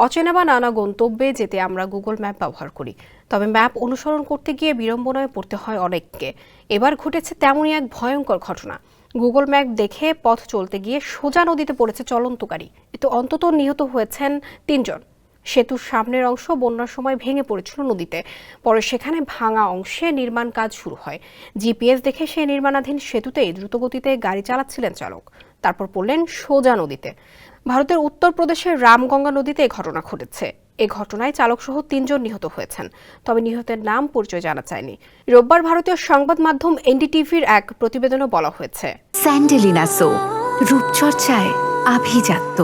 অচেনা বা নানা গন্তব্যে যেতে আমরা গুগল ম্যাপ ব্যবহার করি, তবে ম্যাপ অনুসরণ করতে গিয়ে বিড়ম্বনায় পড়তে হয় অনেককে। এবার ঘটেছে তেমনই এক ভয়ঙ্কর ঘটনা। গুগল ম্যাপ দেখে পথ চলতে গিয়ে সোজা নদীতে পড়েছে চলন্ত গাড়ি। এতে অন্তত নিহত হয়েছেন 3 জন। সেতুর সামনের অংশ বন্যার সময় ভেঙে পড়েছিল নদীতে। পরে সেখানে ভাঙা অংশে নির্মাণ কাজ শুরু হয়। জিপিএস দেখে সে নির্মাণাধীন সেতুতেই দ্রুতগতিতে গাড়ি চালাচ্ছিলেন চালক। তারপর পড়লেন সোজা নদীতে। ভারতের উত্তরপ্রদেশের রামগঙ্গা নদীতে এ ঘটনা ঘটেছে। এ ঘটনায় চালকসহ 3 জন নিহত হয়েছেন, তবে নিহতের নাম পরিচয় জানা যায়নি। রোববার ভারতীয় সংবাদ মাধ্যম এনডিটিভির এক প্রতিবেদনে বলা হয়েছে, স্যান্ডেলিনা সো রূপচর্চায় আভিজাত্য।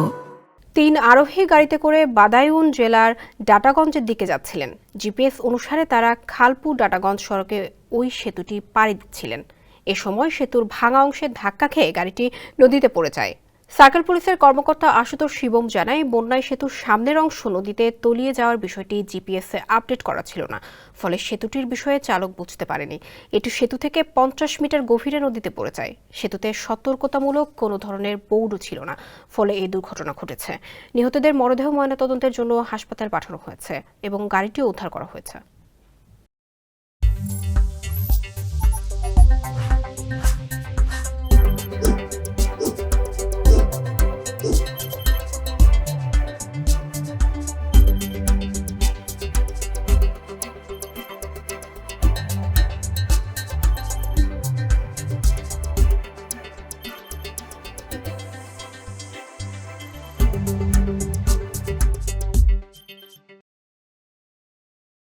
3 আরোহী গাড়িতে করে বাদায়ুন জেলার ডাটাগঞ্জের দিকে যাচ্ছিলেন। জিপিএস অনুসারে তারা খালপুর ডাটাগঞ্জ সড়কে ওই সেতুটি পাড়ি দিচ্ছিলেন। এ সময় সেতুর ভাঙা অংশে ধাক্কা খেয়ে গাড়িটি নদীতে পড়ে যায়। সার্কেল পুলিশের কর্মকর্তা আশুতোষ শিবম জানায়, বন্যায় সেতুর সামনের অংশ নদীতে তলিয়ে যাওয়ার বিষয়টি জিপিএসে আপডেট করা ছিল না। ফলে সেতুটির বিষয়ে চালক বুঝতে পারেনি। এটি সেতু থেকে 50 মিটার গভীরে নদীতে পড়ে যায়। সেতুতে সতর্কতামূলক কোনো ধরনের বোর্ডও ছিল না, ফলে এই দুর্ঘটনা ঘটেছে। নিহতদের মরদেহ ময়নাতদন্তের জন্য হাসপাতাল পাঠানো হয়েছে এবং গাড়িটিও উদ্ধার করা হয়েছে।